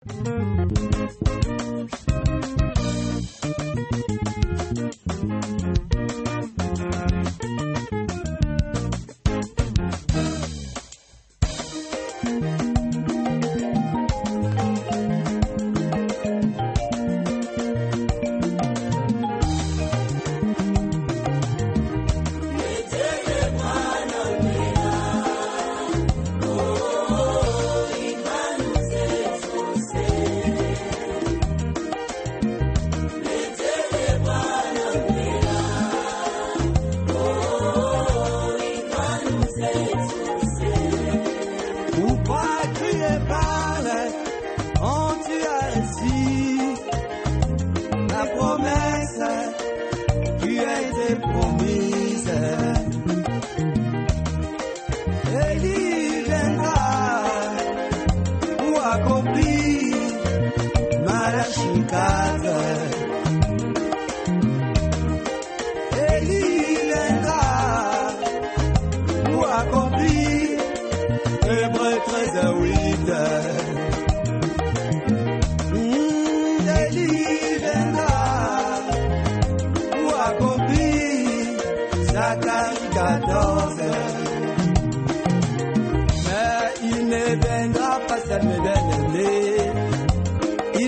Il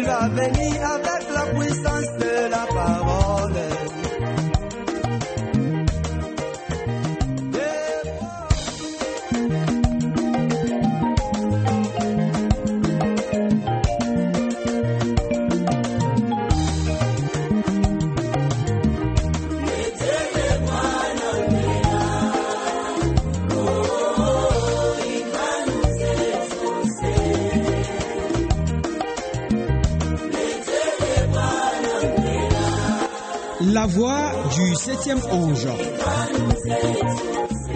va venir avec la puissance de la parole. La voix du septième ange.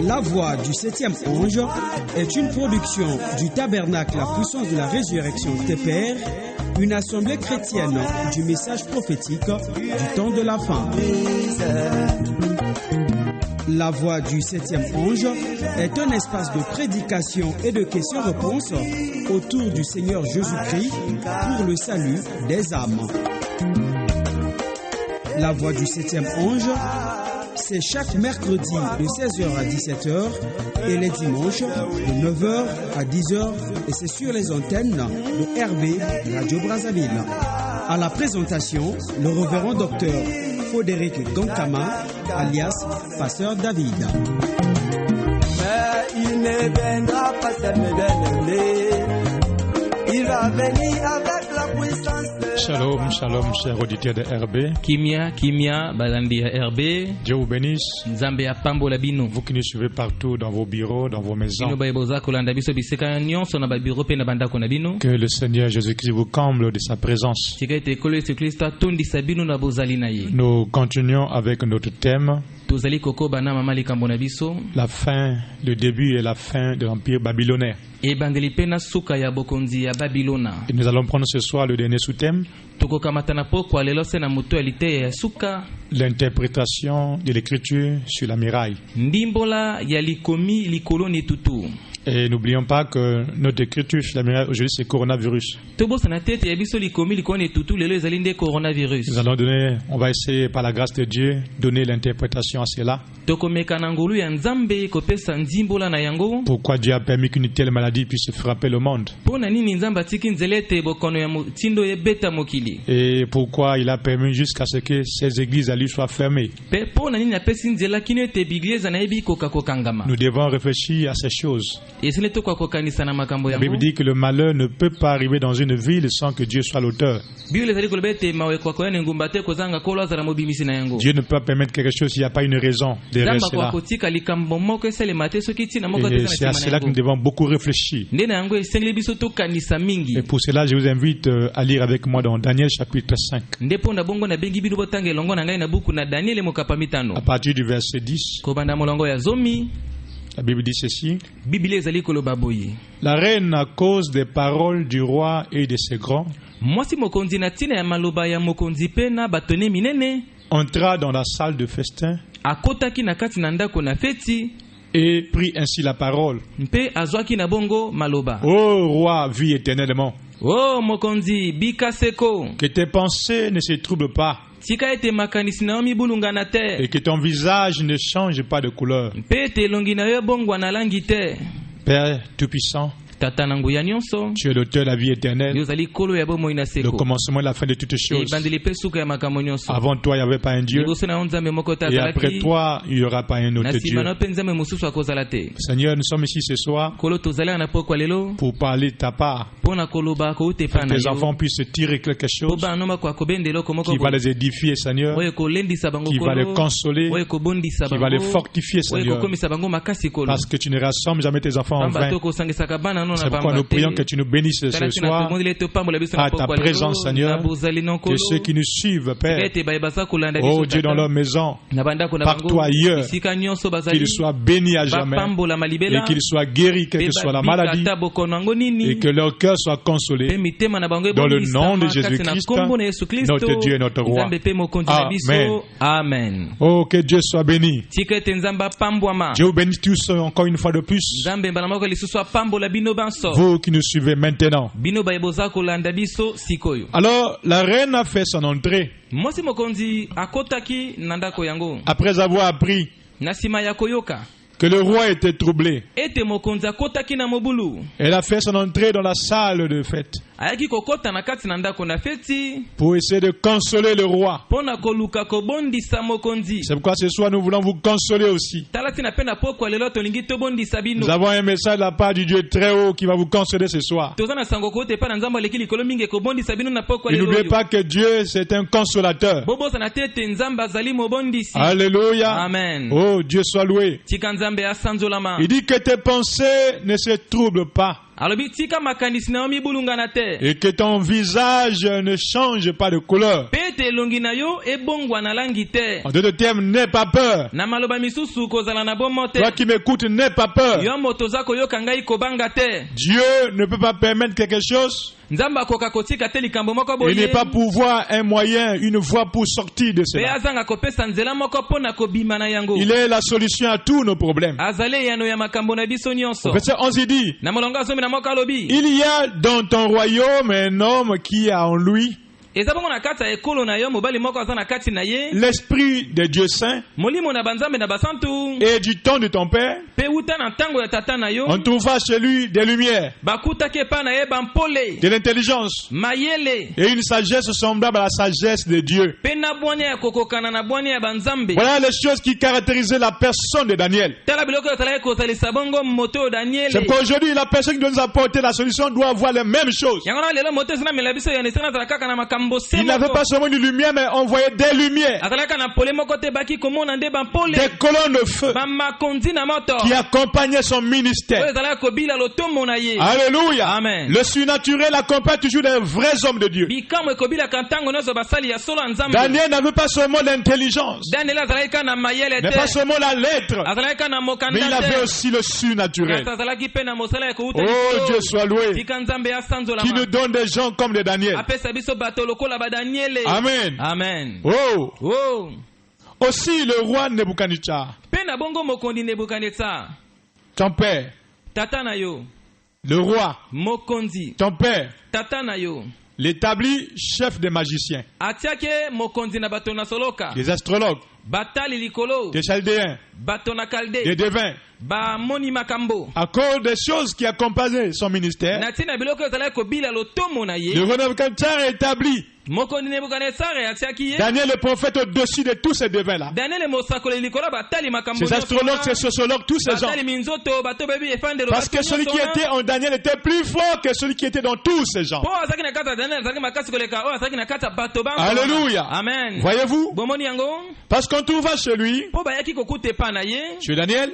La voix du septième ange est une production du Tabernacle La Puissance de la Résurrection TPR, une assemblée chrétienne du message prophétique du temps de la fin. La voix du septième ange est un espace de prédication et de questions-réponses autour du Seigneur Jésus-Christ pour le salut des âmes. La voix du septième ange, c'est chaque mercredi de 16h à 17h et les dimanches de 9h à 10h et c'est sur les antennes de RB Radio Brazzaville. À la présentation, le révérend docteur Foderic Gonkama, alias Pasteur David. Mais il ne viendra pas seul, il va venir avec la puissance de... Shalom, shalom, chers auditeurs de RB. Kimia, Balandi RB. Dieu vous bénisse. Nzambe apambo la bino. Vous qui nous suivez partout dans vos bureaux, dans vos maisons. Que le Seigneur Jésus-Christ vous comble de sa présence. Nous continuons avec notre thème. La fin, le début et la fin de l'Empire babylonais. Et nous allons prendre ce soir le dernier sous-thème. L'interprétation de l'écriture sur la muraille. Et n'oublions pas que notre écriture sur la muraille aujourd'hui c'est coronavirus. Nous allons donner, on va essayer par la grâce de Dieu, donner l'interprétation à cela. Pourquoi Dieu a permis qu'une telle maladie puisse frapper le monde? Et pourquoi il a permis jusqu'à ce que ces églises à lui soient fermées? Nous devons réfléchir à ces choses. La Bible dit que le malheur ne peut pas arriver dans une ville sans que Dieu soit l'auteur. Dieu ne peut pas permettre quelque chose s'il n'y a pas une raison derrière cela. Et c'est à cela que nous devons beaucoup réfléchir. Et pour cela, je vous invite à lire avec moi dans Daniel chapitre 5. À partir du verset 10. La Bible dit ceci. La reine, à cause des paroles du roi et de ses grands, entra dans la salle de festin et prit ainsi la parole. Ô roi, vis éternellement. Oh mokonzi bikaseko. Que tes pensées ne se troublent pas. Tika ete makanisi na mibulunga na te. Et que ton visage ne change pas de couleur. Pete longi na yo bongwa na langi te. Père Tout-Puissant, tu es l'auteur de la vie éternelle, le commencement et la fin de toutes choses. Avant toi, il n'y avait pas un Dieu. Et après toi, il n'y aura pas un autre Dieu. Seigneur, nous sommes ici ce soir pour parler de ta part. Que tes enfants puissent tirer quelque chose qui va les édifier, Seigneur, qui va les consoler, qui va les fortifier, Seigneur. Parce que tu ne rassembles jamais tes enfants en vain. C'est pourquoi nous prions que tu nous bénisses ce soir à ta présence, Seigneur, que ceux qui nous suivent, Père, oh Dieu, dans leur maison, partout ailleurs, qu'ils soient bénis à jamais et qu'ils soient guéris, quelle que soit la maladie, et que leur cœur soit consolé dans le nom de Jésus-Christ, notre Dieu et notre Roi. Amen. Oh, que Dieu soit béni. Dieu vous bénisse tous encore une fois de plus. Vous qui nous suivez maintenant. Alors, la reine a fait son entrée. Après avoir appris que le roi était troublé, elle a fait son entrée dans la salle de fête pour essayer de consoler le roi. C'est pourquoi ce soir nous voulons vous consoler aussi. Nous avons un message de la part du Dieu très haut qui va vous consoler ce soir. Et n'oubliez pas que Dieu c'est un consolateur. Alléluia. Amen. Oh, Dieu soit loué. Il dit que tes pensées ne se troublent pas. Et que ton visage ne change pas de couleur. En d'autres termes, n'aie pas peur. Toi qui m'écoutes, n'aie pas peur. Dieu ne peut pas permettre quelque chose. Il n'est pas pour voir un moyen, une voie pour sortir de cela. Il est la solution à tous nos problèmes. Au verset 11, il dit: il y a dans ton royaume un homme qui a en lui l'esprit de Dieu Saint et du temps de ton Père. On trouvera chez lui des lumières, de l'intelligence et une sagesse semblable à la sagesse de Dieu. Voilà les choses qui caractérisaient la personne de Daniel. C'est pourquoi aujourd'hui la personne qui doit nous apporter la solution doit avoir les mêmes choses. Il n'avait pas seulement une lumière, mais on voyait des lumières, des colonnes de feu qui accompagnaient son ministère. Alléluia. Amen. Le surnaturel accompagne toujours les vrais hommes de Dieu. Daniel n'avait pas seulement l'intelligence, mais pas seulement la lettre, mais il avait aussi le surnaturel. Oh, Dieu soit loué, qui nous donne des gens comme les Daniel. Amen. Amen. Oh. Oh. Aussi le roi Nebuchadnezzar, ton père, le roi, ton père, l'établi chef des magiciens, des astrologues, des chaldéens, des devins, à cause des choses qui accompagnaient son ministère, le roi Nebuchadnezzar a établi Daniel le prophète au-dessus de tous ces devins-là. Ces astrologues, ces sociologues, tous ces gens. Parce que celui qui était en Daniel était plus fort que celui qui était dans tous ces gens. Alléluia. Amen. Voyez-vous? Parce qu'on trouvera chez lui, chez Daniel,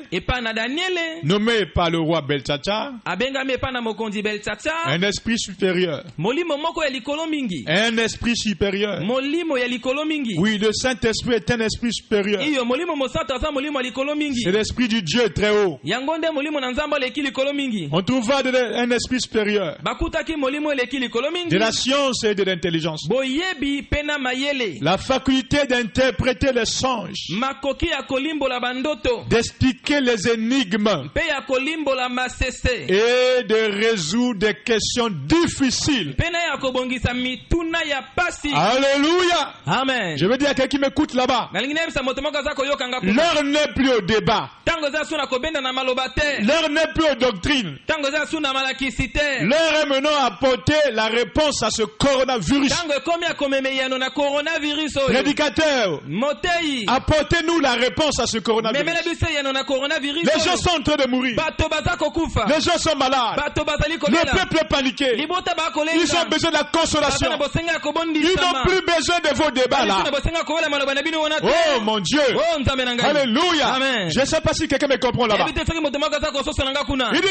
nommé par le roi Beltsatsar, un esprit supérieur, un esprit esprit supérieur. Oui, le Saint-Esprit est un esprit supérieur. C'est l'esprit du Dieu très haut. On trouve un esprit supérieur. De la science et de l'intelligence. La faculté d'interpréter les songes. D'expliquer les énigmes. Et de résoudre des questions difficiles. Alléluia. Amen. Je veux dire à quelqu'un qui m'écoute là-bas. L'heure n'est plus au débat. L'heure n'est plus aux doctrines. L'heure est maintenant à apporter la réponse à ce coronavirus. Prédicateur, apportez-nous la réponse à ce coronavirus. Les gens sont en train de mourir. Les gens sont malades. Le peuple est paniqué. Ils ont besoin de la consolation. Ils n'ont plus besoin de vos débats là. Oh mon Dieu. Alléluia. Amen. Je ne sais pas si quelqu'un me comprend là-bas. Il dit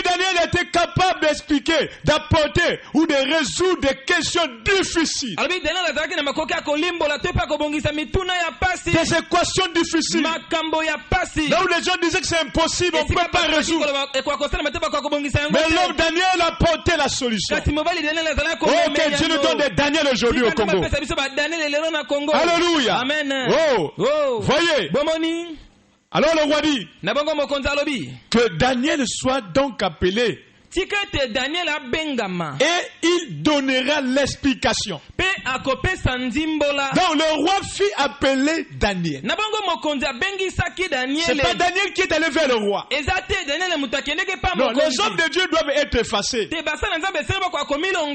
Daniel était capable d'expliquer, d'apporter ou de résoudre des questions difficiles. Des équations difficiles. Là où les gens disaient que c'est impossible, on ne peut pas résoudre. Mais l'homme Daniel a apporté la solution. Oh, que Dieu nous donne des Daniel aujourd'hui au Congo. Alléluia. Amen. Oh. Voyez. Alors le roi dit que Daniel soit donc appelé. Et il donnera l'explication. Donc le roi fit appeler Daniel. C'est pas Daniel qui est allé vers le roi. Non, les hommes de Dieu doivent être effacés.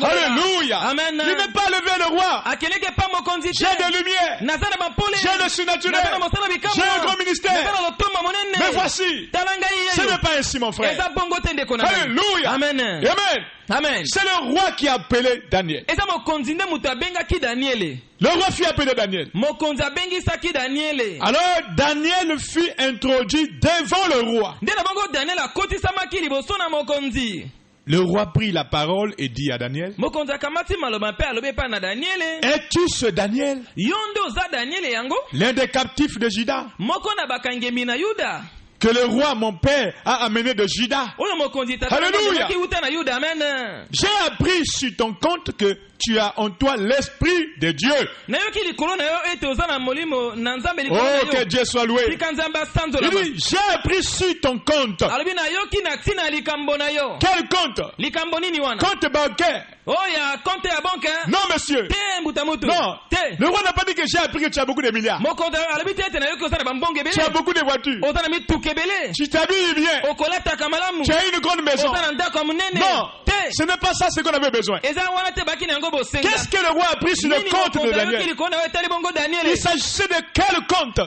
Alléluia. Amen. Il n'est pas allé vers le roi. J'ai de lumière. J'ai de surnaturel. J'ai un grand ministère. Mais voici. Ce n'est pas ainsi, mon frère. Alléluia. Amen. Amen. Amen. C'est le roi qui a appelé Daniel. Le roi fit appeler Daniel. Alors Daniel fut introduit devant le roi. Le roi prit la parole et dit à Daniel, es-tu ce Daniel, l'un des captifs de Juda, que le roi mon père a amené de Juda? Alléluia. J'ai appris sur ton compte que tu as en toi l'esprit de Dieu. Oh, que Dieu soit loué. Il dit, j'ai appris sur ton compte. Quel compte? Compte bancaire. Non, monsieur. Non. Le roi n'a pas dit que j'ai appris que tu as beaucoup de milliards. Tu as beaucoup de voitures. Tu t'habilles bien. Tu as une grande maison. Non. Ce n'est pas ça ce qu'on avait besoin. Qu'est-ce que le roi a pris sur le compte de Daniel? Il s'agissait de quel compte?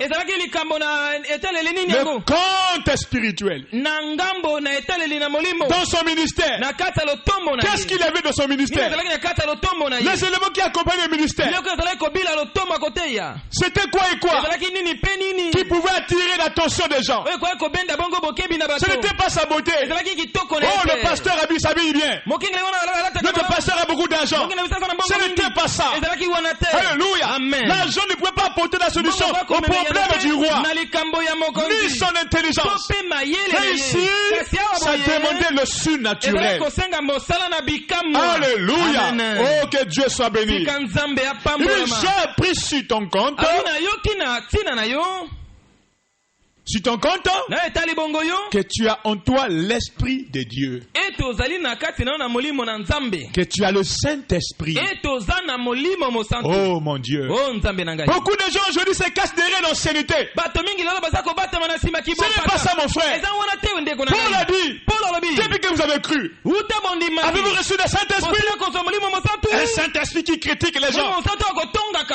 Le compte spirituel. Dans son ministère. Qu'est-ce qu'il avait dans son ministère? Les éléments qui accompagnent le ministère. C'était quoi et quoi? Qui pouvait attirer l'attention des gens. Ce n'était pas sa beauté. Oh, le pasteur s'habille bien. Notre pasteur a beaucoup d'argent. Ce n'était pas ça. Alléluia. L'argent ne pouvait pas apporter la solution au problème du roi, ni son intelligence. Mais ici, ça demandait le surnaturel. Alléluia. Oh, que Dieu soit béni. J'ai pris sur ton compte. Sur ton compte, que tu as en toi l'esprit de Dieu, que tu as le Saint-Esprit. Oh mon Dieu. Beaucoup de gens aujourd'hui se cachent derrière l'ancienneté. Ce n'est pas ça, mon frère. Paul a dit, depuis que vous avez cru, avez-vous reçu le Saint-Esprit? Un Saint-Esprit qui critique les gens.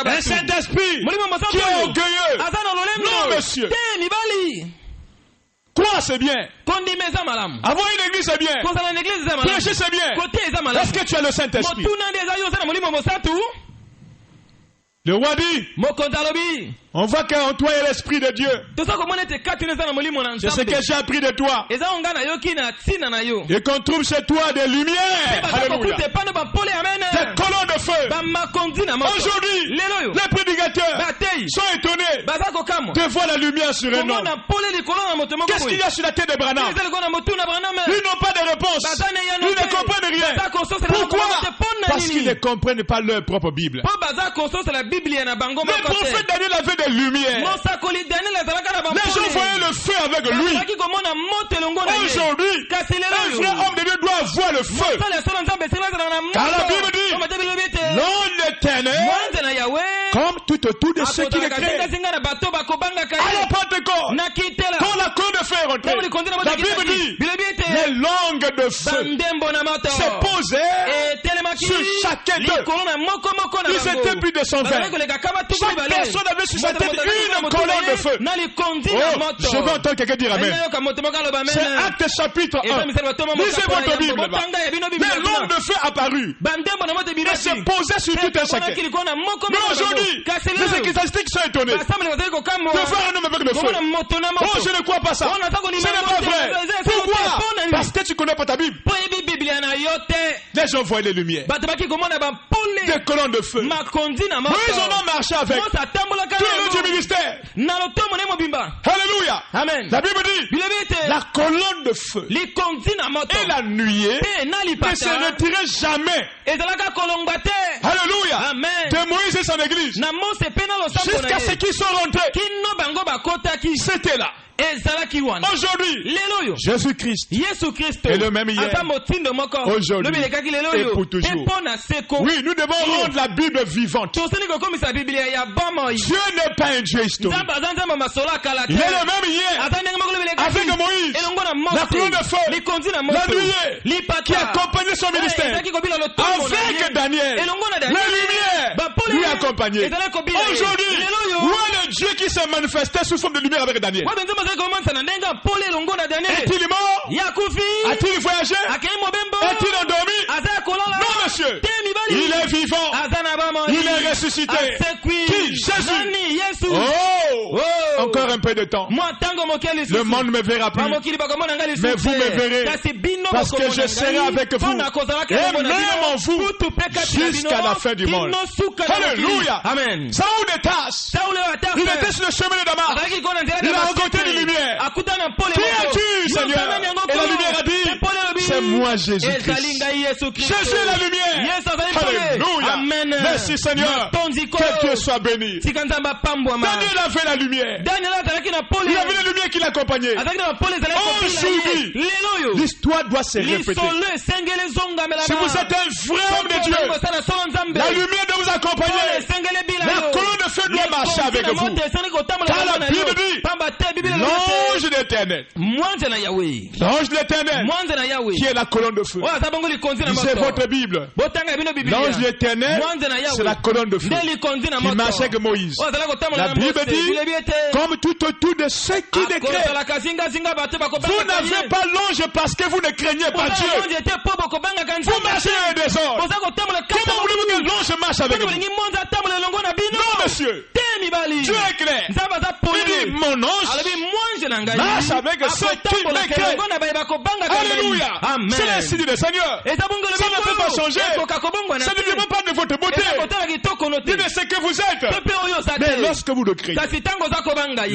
Un Saint-Esprit qui est orgueilleux. Non, monsieur. Quoi, c'est bien? Avoir une église, c'est bien. Prêcher, c'est bien. Est-ce que tu as le Saint-Esprit? Le roi dit, on voit qu'en toi est l'esprit de Dieu. C'est ce que j'ai appris de toi. Et qu'on trouve chez toi des lumières. Alléluia. Des colonnes de feu. Aujourd'hui, les prédicateurs sont étonnés de voir la lumière sur un homme. Qu'est-ce qu'il y a sur la tête de Branham? Ils n'ont pas de réponse. Ils ne comprennent rien. Pourquoi? Parce qu'ils ne comprennent pas leur propre Bible. Le prophète Daniel avait des lumières. Les gens voyaient le feu avec lui. Aujourd'hui, un vrai homme de Dieu doit voir le feu. Car la Bible dit, l'homme l'éternel, comme tout autour de ceux qui le créent. À la Pentecôte, quand la colonne de feu est rentrée, la Bible dit, les langues de feu se posaient sur chacun d'eux. Ils étaient plus de 120. Chaque personne avait sur sa tête une colonne de feu. Je veux entendre quelqu'un dire amen. C'est Acte chapitre 1. Lisez votre Bible là-bas. Les langues de feu apparues et se posaient sur tout un chacun. Mais aujourd'hui, les ecclésiastiques sont étonnés de voir un homme avec le feu. Oh, je ne crois pas ça. Ce n'est pas vrai. Pourquoi? Parce que tu ne connais pas ta Bible. Les gens voient les lumières. Des colonnes de feu. Mais ils en ont marché avec tout le long du ministère. Alléluia. Amen. La Bible dit, la colonne de feu et la nuée ne se retiraient jamais. Alléluia. Amen. De Moïse et son église jusqu'à ce qu'ils sont rentrés. C'était là. Aujourd'hui, Jésus-Christ est le même hier, aujourd'hui et pour toujours. Oui, nous devons rendre la Bible vivante. Dieu n'est pas un Dieu historique. Il est le même hier avec Moïse, la colonne de feu, la nuée qui accompagnait son ministère, avec Daniel, la lumière lui accompagnait. Aujourd'hui, où est le Dieu qui s'est manifesté sous forme de lumière avec Daniel? Est-il mort? A-t-il voyagé? Est-il endormi? Non, monsieur. Il est vivant. Il est ressuscité. Qui? Jésus. Oh! Encore un peu de temps. Le monde ne me verra plus. Mais vous me verrez. Parce que je serai avec vous. Et même en vous jusqu'à la fin du monde. Alléluia. Amen. Saoul de Tarse, il était sur le chemin de Damas. Il a rencontré les lumières. Qui es-tu, Seigneur? Et la lumière a dit, c'est moi Jésus-Christ. Jésus est la lumière. Alléluia. Amen. Merci Seigneur. Que Dieu soit béni. Daniel avait la lumière. Il avait la lumière qui l'accompagnait. Aujourd'hui, l'histoire doit se répéter. Si vous êtes un vrai homme de Dieu, la lumière doit vous accompagner. La colonne de feu doit marcher avec vous. Car la Bible dit, l'ange de l'Éternel, l'ange de l'Éternel, qui est la colonne de feu. Lisez votre Bible. L'ange de l'Éternel, c'est la colonne de feu qui marche avec Moïse. La Bible dit, comme tout autour de ceux qui le créent. Vous n'avez pas l'ange parce que vous ne craignez pas Dieu. Vous marchez dans le désordre. Comment voulez-vous que l'ange marche avec vous? Non, monsieur. Dieu est clair. Il dit, mon ange marche avec ceux qui le créent. Alléluia. C'est l'insigne du Seigneur. Ça ne peut pas changer. Ça ne dépend pas de votre beauté, ni de ce que vous êtes. Mais lorsque vous le créez,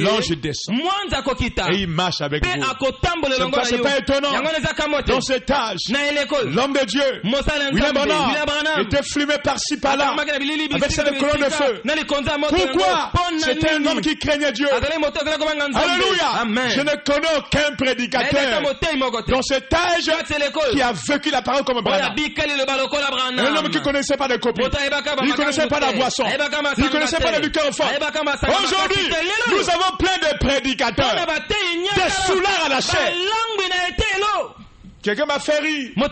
l'ange descend et il marche avec vous. C'est pas étonnant. Dans cet âge, l'homme de Dieu, William Branham, était fumé par-ci par-là avec cette colonne de feu. Pourquoi? C'était un homme qui craignait Dieu. Alléluia. Je ne connais aucun prédicateur dans cet âge qui a vécu la parole comme Branham. Un homme qui ne connaissait pas de copie. Il ne connaissait pas la boisson. Il ne connaissait pas le liqueur fort. Aujourd'hui, nous avons plein de prédicateurs, des soulards à la chair. Quelqu'un m'a fait rire. Oh,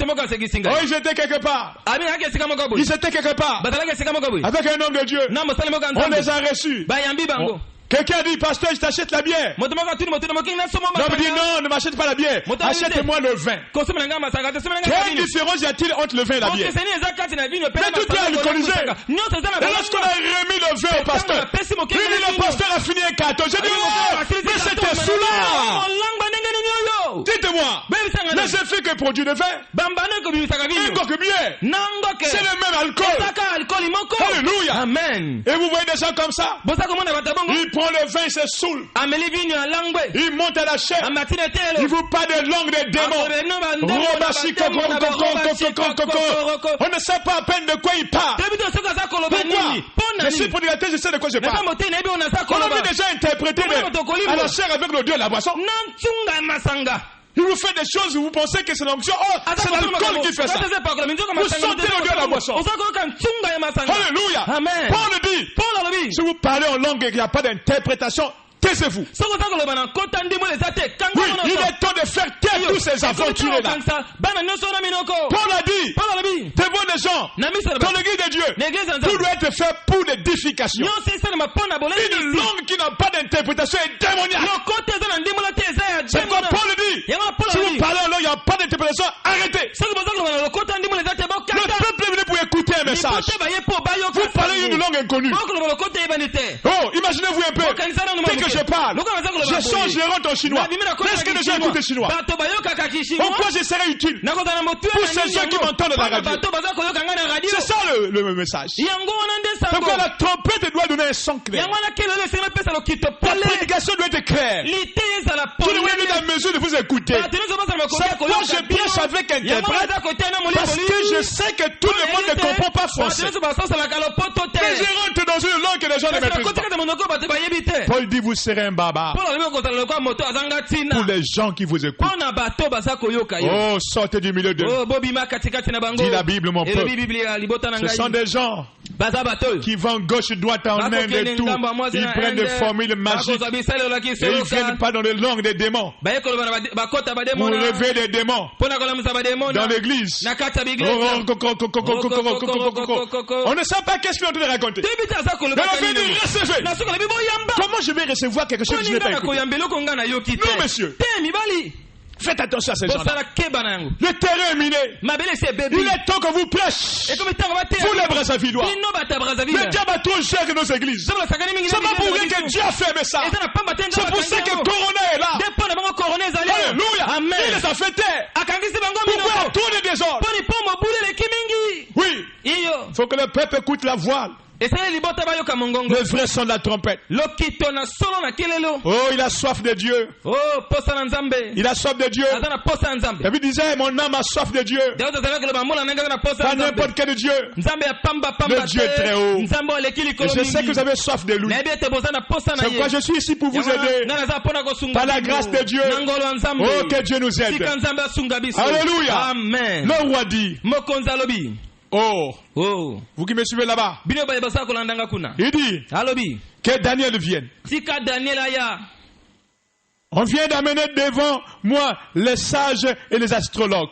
ils étaient quelque part. Ils étaient quelque part avec un homme de Dieu. On les a reçus. Quelqu'un dit, pasteur, je t'achète la bière. L'homme dit, non, ne m'achète pas la bière. Achète-moi le vin. Quelle différence y a-t-il entre le vin et la bière? Mais tout est alcoolisé. Et lorsqu'on a remis le vin au pasteur, le pasteur a fini un carton. J'ai dit, oh, mais c'était sous-là. Dites-moi, les effets que produit le vin, c'est le même alcool. Alléluia. Amen. Et vous voyez des gens comme ça, il prend le vin, il se saoule, il monte à la chair, il vous parle de langue des démons. On ne sait pas à peine de quoi il parle. Pourquoi? Je suis prédicateur, je sais de quoi je parle. On a déjà interprété à la chair avec le Dieu de la boisson. Il vous fait des choses où vous pensez que c'est l'onction. Oh, c'est l'alcool qui fait ça. Vous sentez le Dieu de la boisson. Alléluia. Amen. Paul dit, si vous parlez en langue et qu'il n'y a pas d'interprétation, taisez-vous. Oui, il est temps de faire taire tous ces aventuriers-là. Paul a dit, devant les gens, dans l'église de Dieu, tout doit être fait pour l'édification. Une langue qui n'a pas d'interprétation est démoniaque. C'est pourquoi Paul dit, si vous parlez en langue, il n'y a pas d'interprétation, arrêtez. Le peuple est venu pour écouter un message. Vous parlez une langue inconnue. Oh, imaginez-vous un peu. Dès que je parle, je change les rentes en chinois. Est-ce que les gens écoutent chinois? Pourquoi je serais utile pour ces gens qui m'entendent dans la radio? C'est ça le message. Pourquoi la trompette doit donner un son clair? La prédication doit être claire. Tout le monde est en mesure de vous écouter. C'est pourquoi je prêche avec interprète, parce que je sais que tout le monde ne comprend pas français. Mais je rentre dans une langue que les gens ne maîtrisent pas. Paul dit, vous serez un barbare pour les gens qui vous écoutent. Oh, sortez du milieu d'eux. Dit la Bible, mon peuple. Ce sont des gens qui vont gauche, droite, en Inde et tout. Ils prennent des formules magiques et ils ne viennent pas dans les langues des démons. Vous levez des démons dans l'église. On ne sait pas qu'est-ce qu'on est en train de raconter. Mais on vient de recevoir. Comment je vais recevoir quelque chose que je n'ai pas écouté? Non, monsieur. Faites attention à ces gens-là. Le terrain est miné. Il est temps que vous prêchiez. Vous les Brassavillois. Le diable a trop cher que nos églises. C'est pas pour rien que Dieu a fait un message. C'est pour ça que Corona est là. Alléluia. Amen. Il les a fait taire. Pourquoi tout le désordre? Oui. Il faut que le peuple écoute la voix. Le vrai son de la trompette. Oh, il a soif de Dieu. Il a soif de Dieu. David disait, mon âme a soif de Dieu. Pas n'importe quel Dieu. Le Dieu est très haut. Et je sais que vous avez soif de lui. C'est pourquoi je suis ici pour vous aider. Par la grâce de Dieu. Oh, que Dieu nous aide. Alléluia. Amen. Le roi dit, oh, vous qui me suivez là-bas, il dit que Daniel vienne. On vient d'amener devant moi les sages et les astrologues.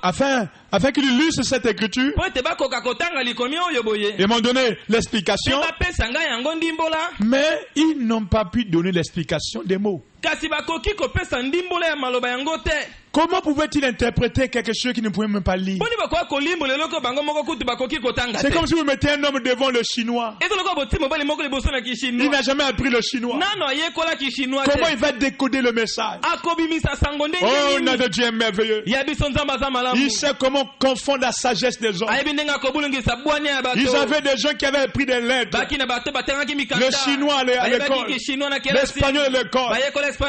Afin qu'ils illustrent cette écriture. Ils m'ont donné l'explication. Mais ils n'ont pas pu donner l'explication des mots. Comment pouvait-il interpréter quelque chose qui ne pouvait même pas lire? C'est comme si vous mettez un homme devant le chinois. Il n'a jamais appris le chinois. Comment il va décoder le message? Oh, notre Dieu est merveilleux. Il sait comment confondre la sagesse des hommes. Ils avaient des gens qui avaient appris des lettres. Le chinois à l'école. L'espagnol à l'école.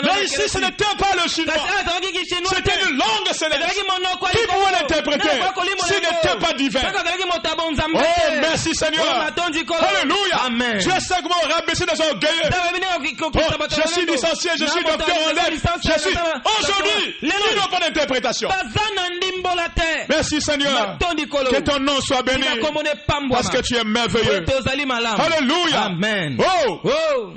Mais ici, ce n'était pas le chinois. C'était une langue céleste. Qui pouvait l'interpréter s'il n'était pas divin? Oh, merci Seigneur. Alléluia. Amen. Je sais comment rabaisser des orgueilleux. Oh, je suis licencié, je suis docteur en lettres. Je suis... Aujourd'hui, il n'y a pas d'interprétation. Merci Seigneur. Que ton nom soit béni. Parce que tu es merveilleux. Alléluia. Amen. Oh.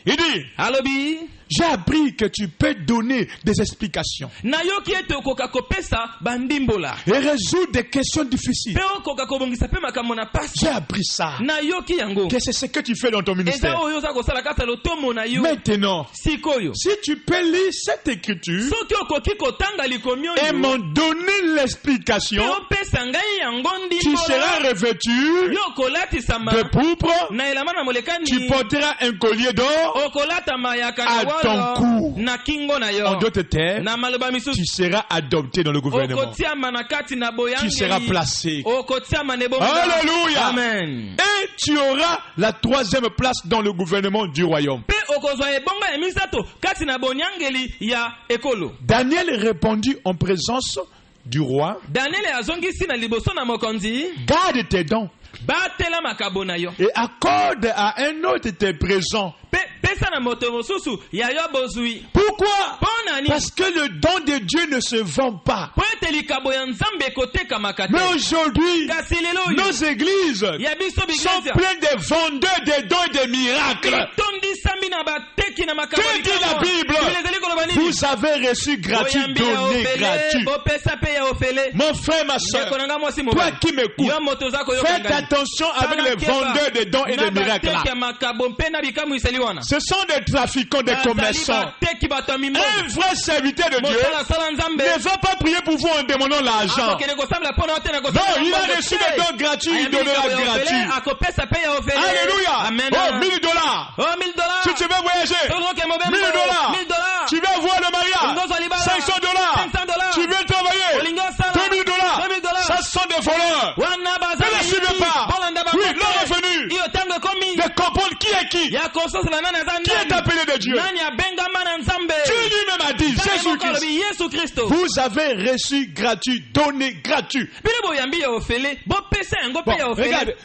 Il dit, alobi, j'ai appris que tu peux donner des explications nayoki ete okoka kopesa bandimbola et résoudre des questions difficiles. pe okoka kobongisa pe makambo na pasi. J'ai appris ça. Nayoki yango. Que c'est ce que tu fais dans ton ministère. Eza oyo za kosala kata lotomo na yo. Maintenant, sikoyo, si tu peux lire cette écriture soki okoki kotanga likomio et m'en donner l'explication, pe opesa ngai yango tu ndimbola seras revêtu yo kolatisama de pourpre, na elamba na molekani, tu porteras un collier d'or okolata mayaka à na ton cou. na kingo na yo. En d'autres termes, na maloba misusu, tu seras adopté dans le gouvernement. okotiama na kati na boyangeli, Tu seras placé. okotiama ne bomba. Alléluia. Amen. Et tu auras la 3e place dans le gouvernement du royaume. Pe okozwa ebonga ya misato kati na bonyangeli ya ekolo. Daniel répondit en présence du roi, Daniel azongisi na liboso na mokonzi, garde tes dons batela makabo na yo et accorde à un autre tes présents. pe pesa na moto mosusu ya yo bozwi. Pourquoi? Pona ni Parce que le don de Dieu ne se vend pas. po ete likabo ya nzambe ekoteka makate. Mais aujourd'hui, kasi lelo nos oyo églises ya biso sont biglesia pleines de vendeurs des dons et des miracles. etondisami na bateki na makabo Que dit la Bible? ezali koloba nini? Vous avez reçu gratuit, Oyambi ya donné ofele, gratuit. bopesa pe ya ofele. Mon frère, ma soeur, Ndeko na nga mwasi toi mobali, qui m'écoutes, yo moto za koyoka faites ngai. attention avec Tala les keba, vendeurs des dons et na des miracles. bateki ya makabo mpe na bikamu iseli wana. Ce sont des trafiquants, des Bazali commerçants. bateki bato ya mimbono. Un vrai serviteur de Dieu Mosala nzambe ne va pas prier pour vous en demandant l'argent. akokende kosambela mpo na yo te na Non, kosala il a maboko reçu te. des dons gratuits, il Ayambi donnera likabo ya ofele, gratuit. akopesa pe ya ofele. Alléluia. Amen. Oh, $1000. Oh, $1000. Si tu veux voyager, $1000. $1000. Tu veux voir le mariage, Olingo libala. $500. $500. Tu veux travailler, Olingo sala. $2000. Ça sont des voleurs. Wana bazali Ne les suivez pas. bolanda Oui, bango leur te. revenu Iyo tango komi de comprendre qui est qui. ya kososela nani aza Qui est ndani. appelé de Dieu. Nani abengama na nzambe. Dieu lui-même a dit, Jésus-Christ, Yesu Kristo. vous avez reçu gratuit, donné gratuit. Bile boyambi ya ofele bopesa yango Bon, pe ya ofele. regarde,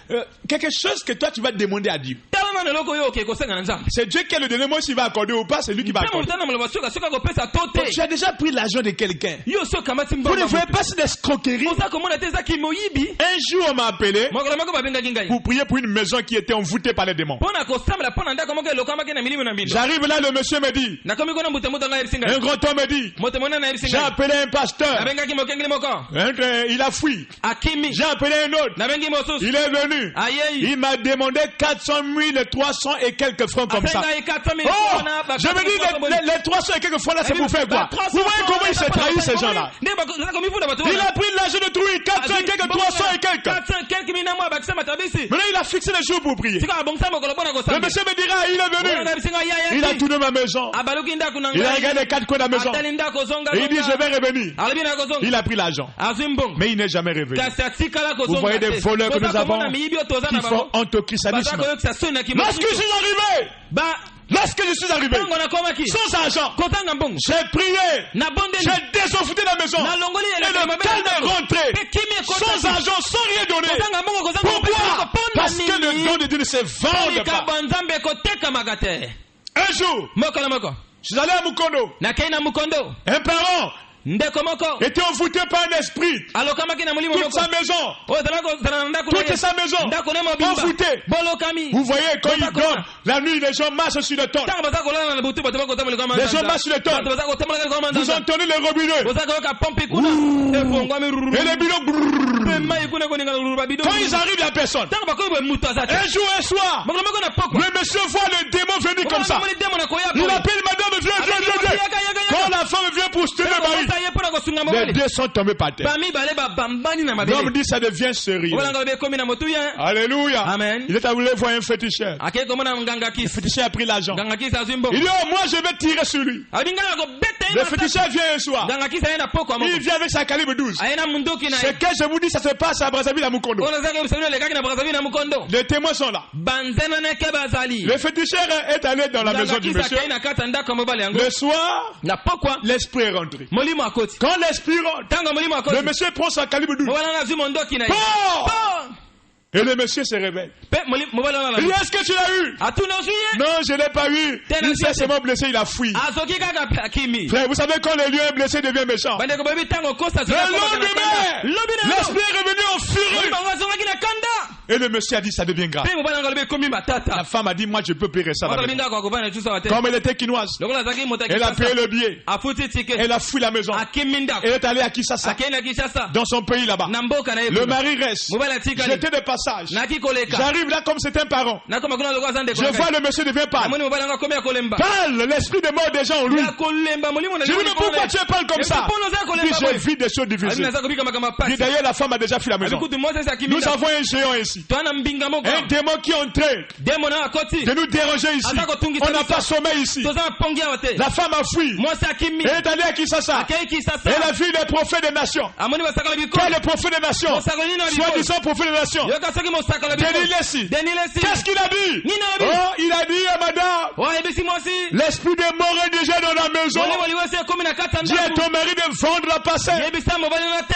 quelque chose que toi tu vas demander à Dieu. tala na eloko oyo oke kosenga na nzambe. C'est Dieu qui a le donné, moi s'il va accorder ou pas, c'est lui qui va Pe accorder. motana moloba soka soka kopesa to Bon, te. tu as déjà pris l'argent de quelqu'un. Yo soka mati Vous mbongo. ne voyez pas cette escroquerie. Oza komona te za kimoyibi. Un jour on m'a appelé Mokolo moko babengaki ngai. pour prier pour une maison qui était envoûtée par les démons. Pona kosambela pona ndako moko elokamaki na milimo na mbindo. J'arrive là, le monsieur me dit, Nakomi kona mbuta muta ngai ebisinga. un grand homme me dit, Moto mona na j'ai ebisinga. appelé un pasteur. Abengaki mokengeli moko. Il a fui. Akimi. J'ai appelé un autre. Nabengi mosusu. Il est venu. Ayei. Il m'a demandé 400 000, 300 et quelques francs comme ça. Asenga 400,000 Oh, kona, ba- je me dis, les 300 et quelques francs là, c'est pour faire quoi? Vous voyez comment il s'est trahi, ces gens-là? Il Il a pris l'argent de tout, 400 et quelques, 300 et quelques. 400 quelques mina mwa bakisa matabisi. Maintenant, il a fixé les jours pour prier. Sika bongsa mokolo pona Le kosamba. monsieur me dira, il est Wana venu. bisinga ya Il a ya. tourné ma maison. Abaluki ndako na Il a ngai. regardé les 4 coins de la maison. Atali ndako zonga. Et il dit, je vais revenir. Alabi na kozonga. Il a pris l'argent. Azimbong. Mais il n'est jamais revenu. Kasi atikala kozonga. Vous voyez des voleurs que nous avons qui font honte au christianisme. Lorsque je suis arrivé, Ba lorsque je suis arrivé, tango na komaki. sans argent, Kotanga mbongo. j'ai prié, Na bondeli. j'ai désenfouté la maison. Na longoli Et ya le calme est rentré, sans argent, sans rien donner. Kotanga mbongo kozanga. Pourquoi? Parce que le don de Dieu ne se vend pas. Nzambe koteka makate. Un jour, Moko la moko. je suis allé à Mukondo. Na kaina mukondo. Un parent Ndeko moko. était envoûté par un esprit. Alokamaki na mulimo Toute moko. sa maison, O zalako zalanda ndako. toute sa maison, Ndako ne mobimba. envoûté. Bolokami. Vous voyez, quand il Kota, donne, la nuit, les gens marchent sur le toit. Tango baza kolala na butu bato bakotambola kama Les gens marchent sur le toit. Bato baza kotambola kama Vous entendez les robinets. Baza koka pompe kuna. Efongwami ruru. Et les bidons. brrr. Pe mai kuna koninga ruru babido. Quand ils arrivent, il n'y a personne. Tango bakobe mutu azate. Un jour, un soir, Mokolo moko na poko. le monsieur voit le démon venir comme ça. Mokolo demo na koya. Il appelle madame, viens. Quand la femme vient pour se le mari, les deux sont tombés par terre. L'homme dit, ça devient sérieux. Alléluia. Amen. Il est allé voir un féticheur. Le féticheur a pris l'argent. Il dit, oh, moi je vais tirer sur lui. Le féticheur vient un soir. Il vient avec sa calibre 12. Ce que je vous dis, ça se passe à Brazzaville, à Mukondo. Les témoins sont là. Le féticheur est allé dans la maison du monsieur. Le soir, l'esprit est rentré. Quand l'esprit rentre, le monsieur prend sa calibre 12. Et le monsieur se réveille. Il dit, est-ce que tu l'as eu? Non, je ne l'ai pas eu. Il s'est seulement blessé, il a fui. Frère, vous savez quand le lion est blessé, il devient méchant. Le lendemain, l'esprit est revenu en furie. Et le monsieur a dit ça devient grave. La femme a dit moi je peux payer ça. Comme elle était quinoise, elle a payé le billet. Elle a fui la maison. Elle est allée à Kinshasa. Dans son pays là-bas. Le mari reste. J'étais de passage. J'arrive là comme c'est un parent. Je vois le monsieur devient pâle. Parle, l'esprit de mort des gens en lui. Je dis mais pourquoi tu parles comme ça? J'ai vu des choses difficiles. D'ailleurs la femme a déjà fui la maison. Nous avons un géant ici. Un démon qui est entré de nous déranger ici. On n'a pas sommeil ici. La femme a fui. Elle est allée à Kinshasa. Elle a vu les prophètes des nations. Quel est le prophète des nations? Soi-disant prophète des nations. Qu'est-ce qu'il a dit? Oh, il a dit à madame, l'esprit de mort est déjà dans la maison. Dis à ton mari de vendre la parcelle.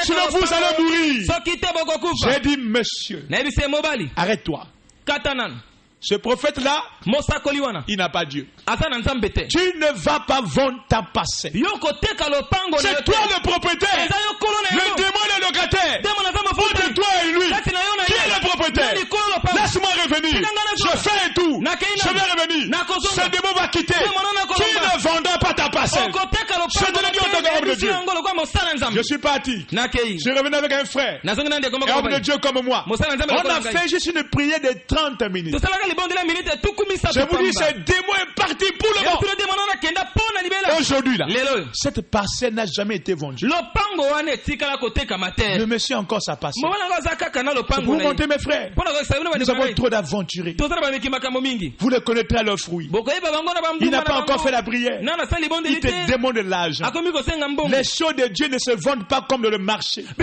Sinon vous allez mourir. J'ai dit monsieur, arrête-toi. Ce prophète-là, il n'a pas Dieu. Tu ne vas pas vendre ta parcelle. C'est toi le propriétaire. Le démon est le locataire. Entre toi et lui, qui est le propriétaire? Laisse-moi revenir. Je fais un tour. Je vais revenir. Ce démon va quitter. Qui ne vendra pas ta parcelle? Je te le dis en tant qu'homme de Dieu. Je suis parti. Je revenais avec un frère. Un homme de Dieu comme moi. On a fait juste une prière de 30 minutes. Je vous dis, ce démon est parti pour le moment. Aujourd'hui, là, cette parcelle n'a jamais été vendue. Le monsieur a encore sa parcelle. Vous montez mes frères. Nous avons trop d'aventuriers. Vous le connaîtrez à leurs fruits. Il n'a pas encore fait la prière. Il te demande de l'argent. Les choses de Dieu ne se vendent pas comme dans le marché. $1,000,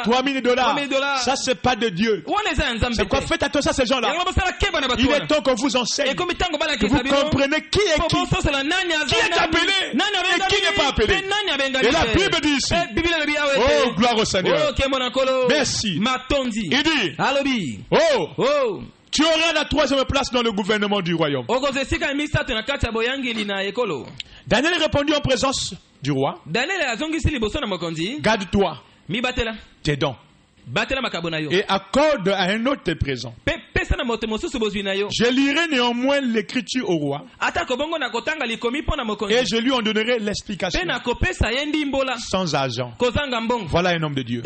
$3,000. Ça, c'est pas de Dieu. C'est quoi? Faites attention à ces gens-là. Il est temps qu'on vous enseigne. Que vous comprenez qui est qui. Qui est appelé et qui n'est pas appelé. Et la Bible dit ici. Oh, gloire au Seigneur. Merci. Il dit, oh, tu auras la 3e place dans le gouvernement du royaume. Daniel répondit en présence du roi. Garde-toi tes dons. Et accorde à un autre tes présents. Je lirai néanmoins l'écriture au roi. Et je lui en donnerai l'explication. Sans argent. Voilà un homme de Dieu.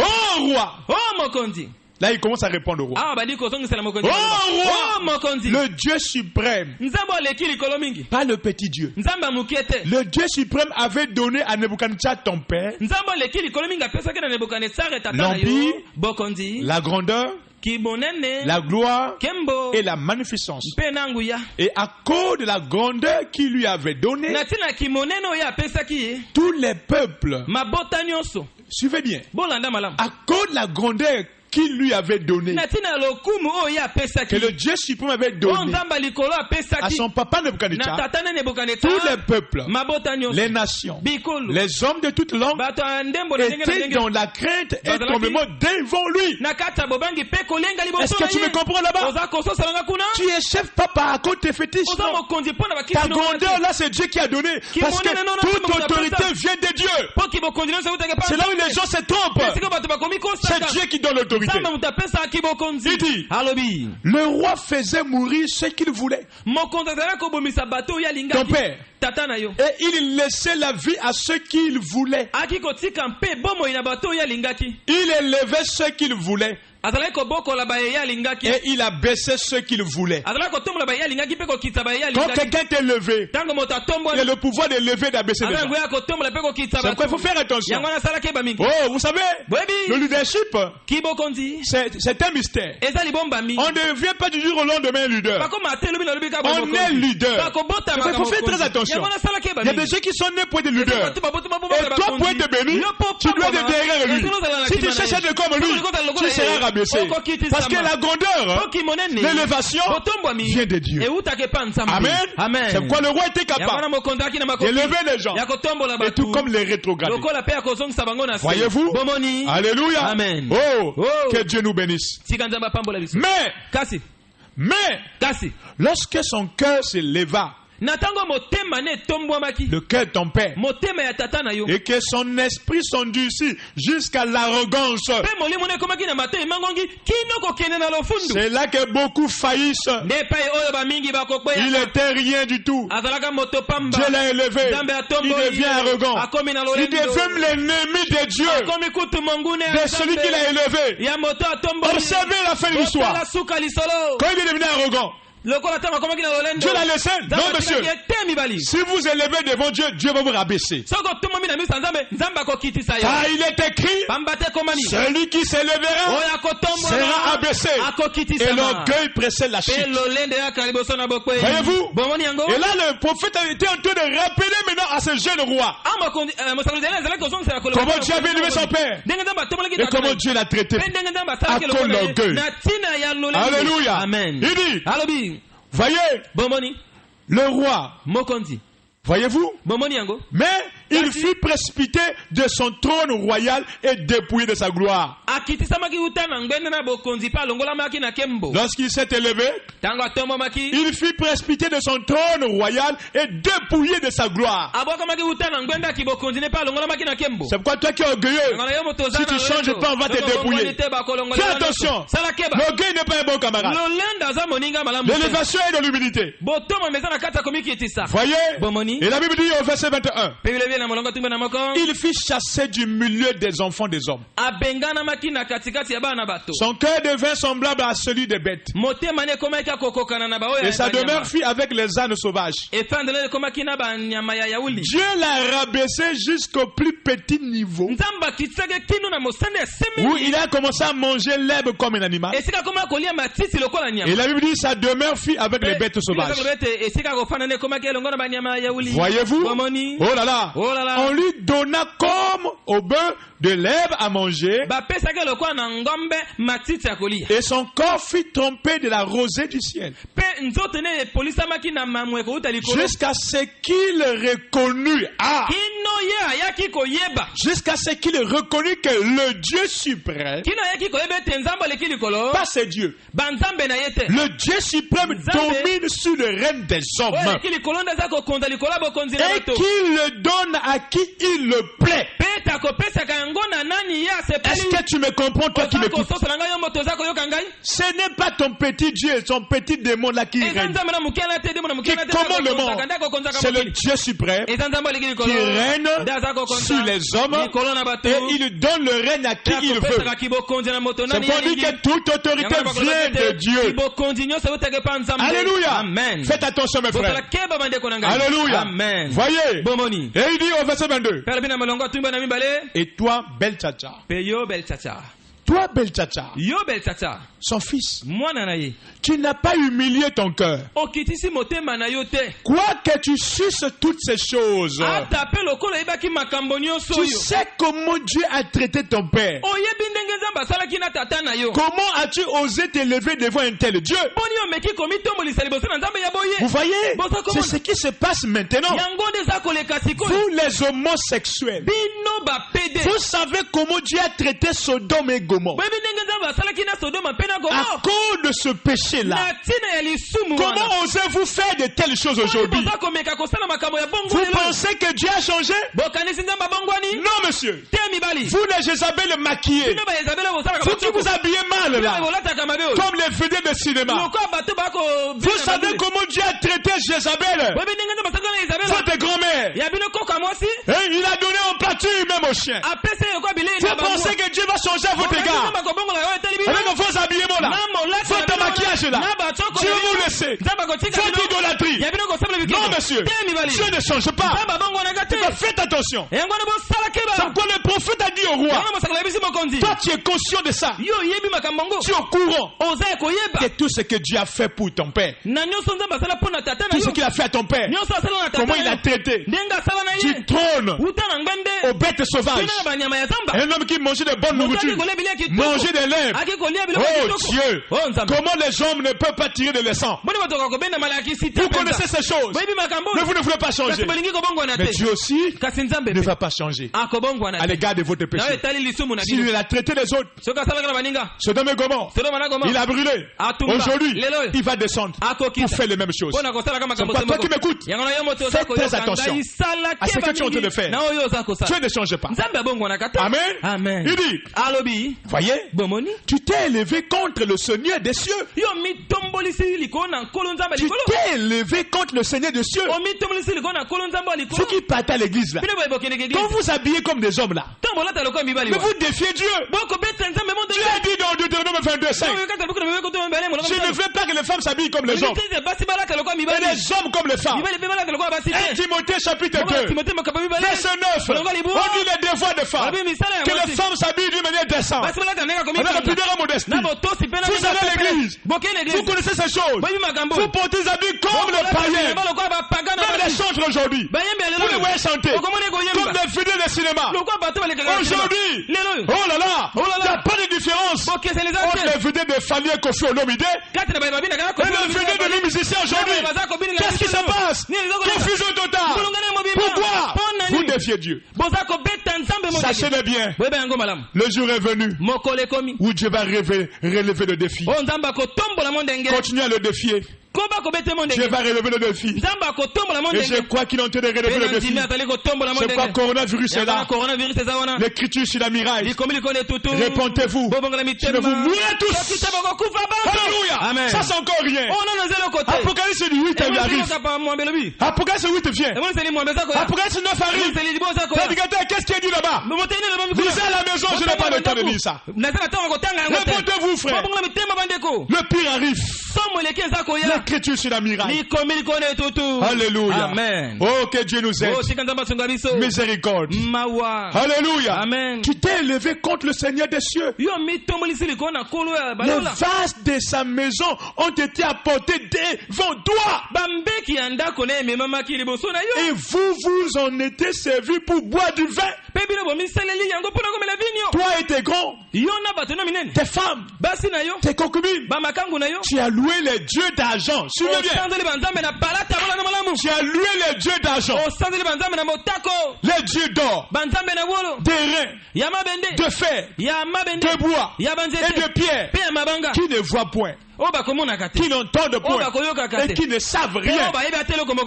Oh roi! Là, il commence à répondre au roi. Oh roi! Le Dieu suprême. Pas le petit Dieu. Le Dieu suprême avait donné à Nebuchadnezzar ton père l'empire, la grandeur, la gloire et la magnificence. Et à cause de la grandeur qu'il lui avait donnée, tous les peuples, suivez bien, à cause de la grandeur qu'il lui avait donné, que le Dieu suprême avait donné à son papa Nebuchadnezzar, tous les peuples, les nations, les hommes de toutes langues étaient dans la crainte et tombement devant lui. Est-ce que tu me comprends là-bas? Tu es chef papa à cause de tes fétiches. Ta grandeur là, c'est Dieu qui a donné, parce que toute autorité vient de Dieu. C'est là où les gens se trompent. C'est Dieu qui donne l'autorité. Il dit, le roi faisait mourir ce qu'il voulait. Ton père. Et il laissait la vie à ceux qu'il voulait. Il élevait ceux qu'il voulait. Et il a baissé ce qu'il voulait. Quand quelqu'un t'est levé, il a le pouvoir de lever et d'abaisser les gens. C'est pourquoi il faut faire attention. Oh, vous savez, le leadership, c'est un mystère. On ne devient pas du jour au lendemain leader. On est leader. Il faut faire très attention. Il y a des gens qui sont nés pour être leaders. Et toi, pour être béni, tu dois être derrière lui. Si tu cherches à être comme lui, tu seras rabaissé. Parce que la grandeur, l'élévation vient de Dieu. Amen. C'est pourquoi le roi était capable d'élever les gens. Et tout comme les rétrogrades. Voyez-vous? Alléluia. Amen. Oh, que Dieu nous bénisse. Mais lorsque son cœur s'éleva le cœur de ton père, et que son esprit s'endurcit jusqu'à l'arrogance. C'est là que beaucoup faillissent. Il n'était rien du tout. Dieu l'a élevé. Il devient arrogant. Il devient l'ennemi de Dieu, de celui qui l'a élevé. Observez la fin de l'histoire. Quand il est devenu arrogant, Dieu l'a laissé. Non, monsieur. Si vous élevez devant Dieu, Dieu va vous rabaisser. Car il est écrit, celui qui s'élèvera sera abaissé. Et l'orgueil précède la chute. Voyez-vous? Et là, le prophète était en train de rappeler maintenant à ce jeune roi comment Dieu avait élevé son père et comment Dieu l'a traité à cause de l'orgueil. Alléluia. Amen. Il dit, voyez, le roi, voyez-vous, mais il fut précipité de son trône royal et dépouillé de sa gloire. Lorsqu'il s'est élevé, il fut précipité de son trône royal et dépouillé de sa gloire. C'est pourquoi toi qui es orgueilleux, si tu changes pas, on va te dépouiller. Fais attention, l'orgueil n'est pas un bon camarade. L'élévation est de l'humilité. Voyez, et la Bible dit au verset 21, il fit chasser du milieu des enfants des hommes. Son cœur devint semblable à celui des bêtes. Et sa demeure fut avec les ânes sauvages. Dieu l'a rabaissé jusqu'au plus petit niveau, où il a commencé à manger l'herbe comme un animal. Et la Bible dit sa demeure fut avec les bêtes sauvages. Voyez-vous? Oh là là! On lui donna comme au bœuf de l'herbe à manger, et son corps fut trempé de la rosée du ciel, jusqu'à ce qu'il reconnut, jusqu'à ce qu'il reconnut que le Dieu suprême, pas c'est Dieu, le Dieu suprême domine sur le règne des hommes, et qu'il le donne à qui il le plaît. Est-ce que tu me comprends, toi qui m'écoutes? Ce n'est pas ton petit Dieu, son petit démon là qui règne, qui commande le monde. C'est le Dieu suprême qui règne sur les hommes, et il donne le règne à qui il veut. C'est pour dire que toute autorité vient de Dieu. Alléluia. Faites attention mes frères. Alléluia. Voyez. Et il dit au verset 22, et toi Beltsatsar, toi Beltsatsar, son fils, tu n'as pas humilié ton cœur, quoique tu suces toutes ces choses. Tu sais comment Dieu a traité ton père. Comment as-tu osé t'élever devant un tel Dieu? Vous voyez, c'est ce qui se passe maintenant. Vous les homosexuels, vous savez comment Dieu a traité Sodome et Gomorrhe à cause de ce péché-là. Comment osez-vous faire de telles choses aujourd'hui? Vous pensez que Dieu a changé? Non, monsieur. Vous les Jézabel maquillés, vous qui vous habillez mal là, comme les vedettes de cinéma. Vous savez comment Dieu a traité Jézabel, votre grand-mère, et il a donné en pâture même aux chiens. Vous pensez que Dieu va changer à votre égard avec vos habillements là, votre maquillage là? Dieu vous laisse, votre idolâtrie. Non monsieur, Dieu ne change pas. Faites attention. C'est pourquoi le prophète a dit au roi, toi tu es conscient de ça, tu es au courant de tout ce que Dieu a fait pour ton père, tout ce qu'il a fait à ton père, comment il a traité du trône aux bêtes sauvages, un homme qui mangeait de bonne nourriture, mangeait des lèvres. Oh Dieu, comment les hommes ne peuvent pas tirer de le sang? Vous connaissez ces choses. Mais vous ne voulez pas changer. Mais Dieu aussi ne va pas changer à l'égard de votre péché. S'il a traité les autres, Sodome et Gomorrhe, il a brûlé. Aujourd'hui, il va descendre pour faire les mêmes choses. C'est pas toi qui m'écoutes. Fais très attention à ce que tu es en train de faire. Dieu ne change pas. Amen. Il dit, voyez, tu t'es élevé contre le Seigneur des cieux. Tu t'es élevé contre le Seigneur des cieux. Vous qui partez à l'église là, quand vous habillez comme des hommes là, mais vous défiez Dieu. Dieu a dit dans Deutéronome 22:5, je ne veux pas que les femmes s'habillent comme les hommes et les hommes comme les femmes. 1 Timothée chapitre 2 verset 9, on dit les devoirs des femmes, que les femmes s'habillent d'une manière décente, avec pudeur et modestie. Vous allez à l'église, vous connaissez ces choses, vous portez des habits comme les païens, même les chantres aujourd'hui, vous les voyez chanter comme des vidéos de cinéma. Aujourd'hui, oh là là, il n'y a pas de différence entre les vidéos de Fanny et Kofi Olomide et les vidéos de nos musiciens aujourd'hui. Qu'est-ce qui se passe? Confusion totale. Pourquoi? Vous défiez Dieu. Sachez-le bien, le jour est venu où Dieu va relever le défi. Continuez à le défier. Dieu va relever le défi. Et je crois qu'il est en train de relever le défi. Je crois que le coronavirus est là. L'écriture sur la miraille. Répondez-vous. Sinon vous mourrez tous. Alléluia. Amen. Ça c'est encore rien. Apocalypse 8 arrive. Apocalypse 8 vient. Apocalypse 9 arrive. Prédicateur, qu'est-ce qui est dit là-bas? Lisez à la maison, je n'ai pas le temps de lire ça. Répondez-vous frère. Le pire arrive. L'écriture sur la miraille. Alléluia. Amen. Oh, que Dieu nous aide. Miséricorde. Alléluia. Amen. Tu t'es élevé contre le Seigneur des cieux. Les vases de sa maison ont été apportés devant toi. Et vous en étiez servis pour boire du vin. Toi et tes grands, tes femmes, tes concubines, tu as loué les dieux d'argent. Suivez bien. Tu as loué les dieux d'argent, les dieux d'or, d'airain, de fer, de bois et de pierre, qui ne voient point, qui n'entendent point et qui ne savent rien.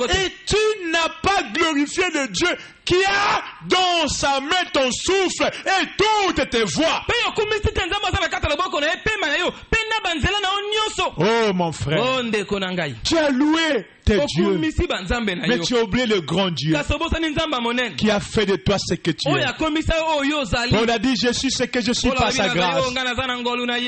Et tu n'as pas glorifié le Dieu qui a dans sa main ton souffle et toutes tes voix. Oh mon frère, tu as loué tes dieux, mais tu as oublié le grand Dieu qui a fait de toi ce que tu es. On a dit je suis ce que je suis par sa grâce.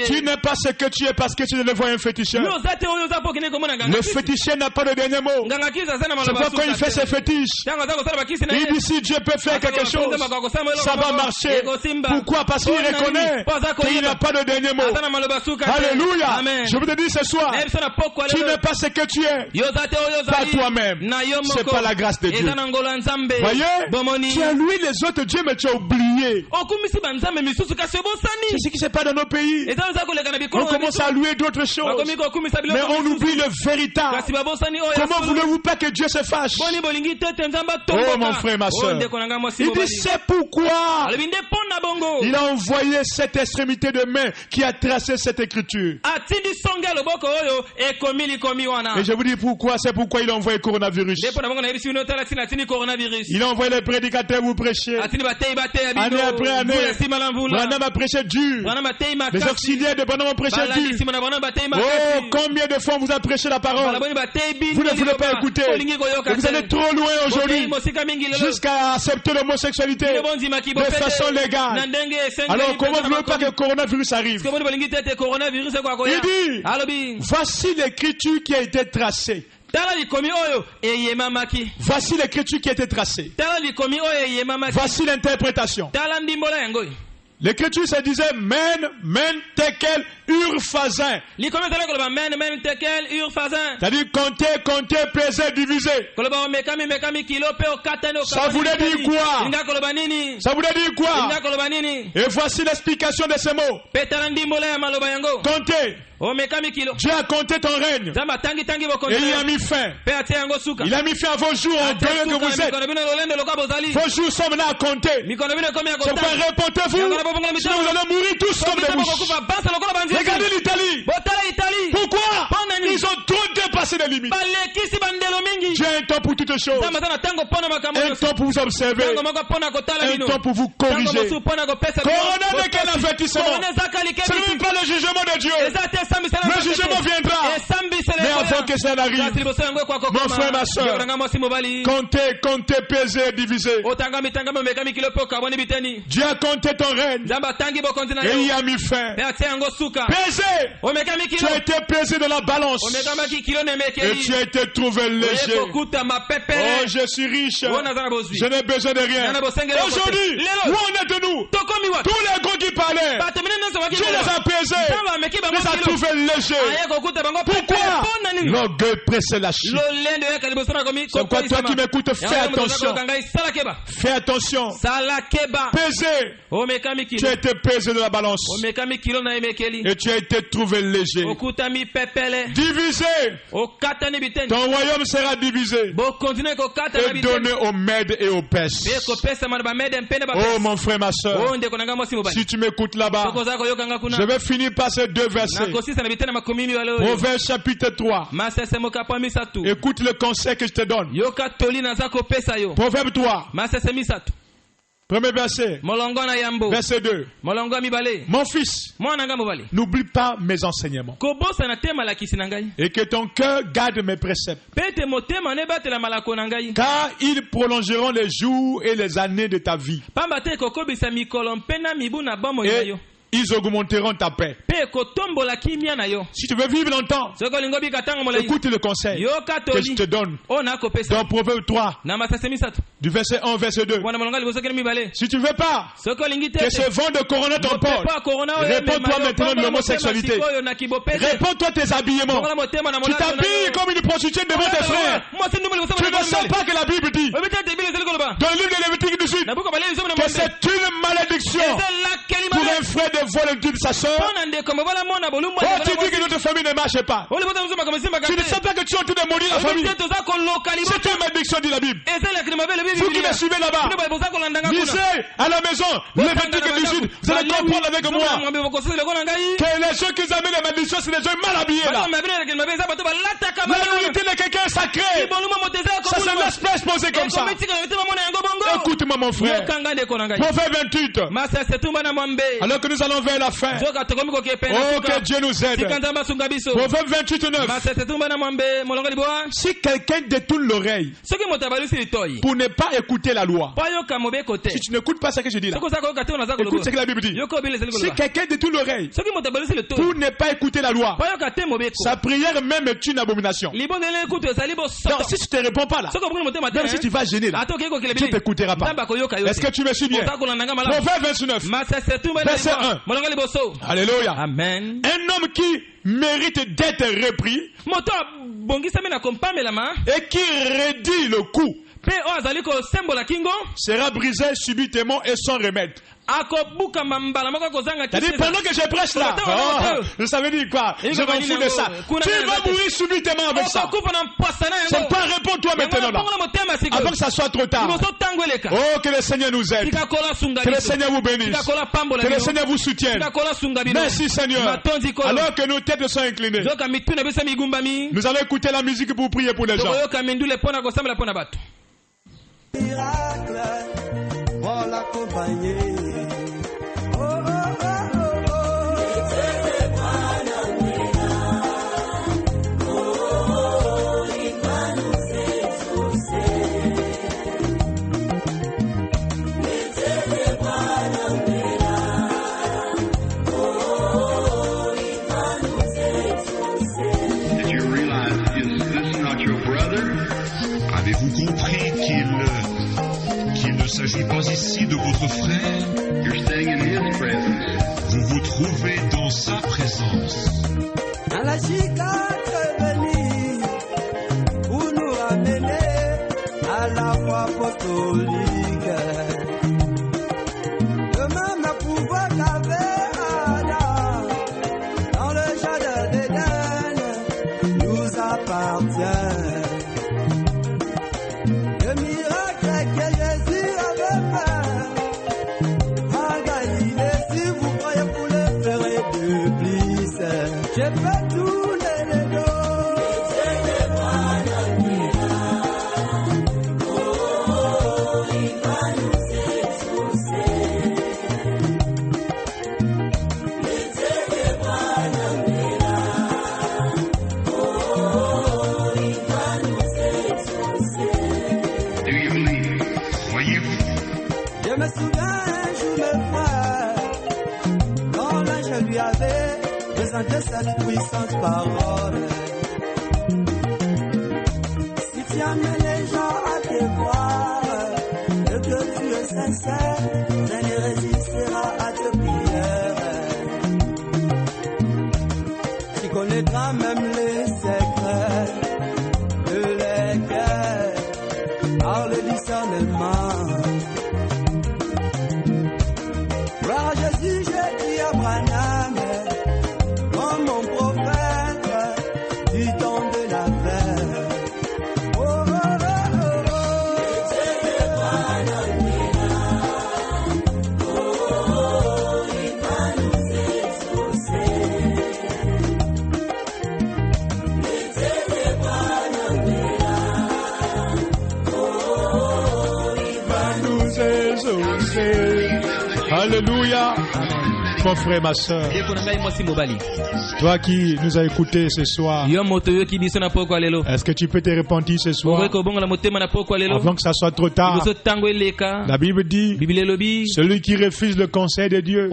Tu n'es pas ce que tu es parce que tu ne le vois un féticheur. Le féticheur n'a pas le dernier mot. C'est pourquoi quand il fait ses fétiches, il dit si Dieu peut faire quelque chose, ça va marcher. Pourquoi? Parce qu'il reconnaît qu'il n'a pas de dernier mot. Alléluia. Je vous te dis ce soir, tu n'es pas ce que tu es, pas toi-même. C'est pas la grâce de Dieu. Voyez, tu as loué les autres dieux, mais tu as oublié. C'est ce qui se passe dans nos pays. On commence à louer d'autres choses, mais on oublie le véritable. Comment voulez-vous pas que Dieu se fâche? Oh mon frère, ma soeur, il dit c'est pourquoi il a envoyé cette extrémité de main qui a tracé cette écriture. Et je vous dis pourquoi. C'est pourquoi il a envoyé le coronavirus. Il a envoyé les prédicateurs vous prêcher. Année après année, Branham a prêché dur. Les auxiliaires de Branham ont prêché dur. Oh, combien de fois on vous a prêché la parole? Vous ne voulez pas écouter. Et vous allez trop loin aujourd'hui, jusqu'à accepter l'homosexualité de façon légale. Alors comment voulez-vous pas que le coronavirus arrive? Il dit, voici l'écriture qui a été tracée. Voici l'écriture qui a été tracée. Voici l'interprétation. L'écriture se disait men, tekel, urfazin. C'est-à-dire compter, peser, diviser. Ça voulait dire quoi? Ça voulait dire quoi? Et voici l'explication de ces mots. Compter. Dieu a compté ton règne. Et il a mis fin. Il a mis fin à vos jours en glorieux que vous êtes. Vos jours sont maintenant à compter. Donc répondez-vous. Sinon vous allez mourir tous comme des mouches. Regardez l'Italie. Pourquoi? Ils ont trop dépassé les limites. Dieu a un temps pour toutes choses. Un temps pour vous observer. Un temps pour vous corriger. Corona n'est qu'un avertissement. Ce n'est même pas le jugement de Dieu. Le jugement viendra. Mais avant que ça n'arrive, mon frère, ma soeur, comptez, pesez, divisez. Dieu a compté ton règne et il a mis fin. Pesez. Tu as été pesé de la balance et tu as été trouvé léger. Oh, je suis riche. Je n'ai besoin de rien. Aujourd'hui, où en êtes-nous? Tous les gros qui parlaient, Dieu les a pesés, les a trouvés légers. Pourquoi? L'orgueil presse la chute. C'est pourquoi toi qui m'écoutes, fais attention. Fais attention. Pesé. Tu as été pesé de la balance et tu as été trouvé léger. Divisé. Ton royaume sera divisé et donné aux Mèdes et aux Perses. Oh mon frère, ma soeur, si tu m'écoutes là-bas, je vais finir par ces deux versets. Proverbe chapitre 3. Écoute le conseil que je te donne. Proverbe 3. Premier verset. Verset 2. Mon fils, n'oublie pas mes enseignements et que ton cœur garde mes préceptes, car ils prolongeront les jours et les années de ta vie. Et ils augmenteront ta paix. Si tu veux vivre longtemps, écoute le conseil que je te donne dans Proverbe 3, du verset 1 au verset 2. Si tu ne veux pas que ce vent de corona t'emporte, réponds-toi maintenant de l'homosexualité. Réponds-toi tes habillements. Tu t'habilles comme une prostituée devant tes frères. Tu ne sais pas que la Bible dit, dans le livre de Lévitique 18, que c'est une malédiction pour un frère de voler de sa soeur. Oh, tu dis que notre famille ne marche pas. Tu ne sais pas que tu es en train de mourir la famille. C'est une malédiction, dit la Bible. Vous qui me suivez là-bas, lisez à la maison Lévitique 18, vous allez comprendre avec moi que les gens qui amènent les malédictions, c'est des gens mal habillés là. La nullité de quelqu'un sacré, ça se laisse pas exposer comme ça. Écoute-moi mon frère. Proverbe 28. Alors que nous allons vers la fin. Oh, que Dieu nous aide. Proverbe 28, 9. Si quelqu'un détourne l'oreille pour ne pas écouter la loi, si tu n'écoutes pas ce que je dis là, écoute ce que la Bible dit. Si quelqu'un détourne l'oreille pour ne pas écouter la loi, sa prière même est une abomination. Donc si tu ne te réponds pas là, même si tu vas gêner là, tu ne t'écouteras pas. Est-ce que tu me suis bien? Proverbe 29, verset 1. Alléluia. Amen. Un homme qui mérite d'être repris et qui redit le coup sera brisé subitement et sans remède. C'est-à-dire pendant que je prêche là, ça veut dire quoi? Je m'en fous de ça. Tu vas mourir subitement avec ça. C'est pas réponds-toi maintenant là, avant que ça soit trop tard. Oh, que le Seigneur nous aide, que le Seigneur vous bénisse, que le Seigneur vous soutienne. Merci Seigneur. Alors que nos têtes sont inclinées, nous allons écouter la musique pour prier pour les gens. Miracle pour l'accompagner. Avez-vous compris qu'il ne s'agit pas ici de votre frère? Vous vous trouvez dans sa présence. Dans la chicane venue pour nous ramener à la foi apostolique. Le même pouvoir qu'avait Adam dans le jardin. Je peux tourner le dos. Je me souviens un jour, mes frères, quand là je lui avais présenté cette puissante parole. Si tu amènes les gens à te voir et que tu es sincère, rien ne résistera à tes prières. Tu connaîtras même les secrets de lesquels par le discernement. Gloire à Jésus, j'ai dit à Branham, comme mon prophète, du temps de la veille. Oh, oh, oh, oh, oh. Il va nous exaucer. Il va nous exaucer. Alléluia. Mon frère, ma soeur, toi qui nous as écoutés ce soir, est-ce que tu peux te repentir ce soir avant que ça soit trop tard? La Bible dit, celui qui refuse le conseil de Dieu,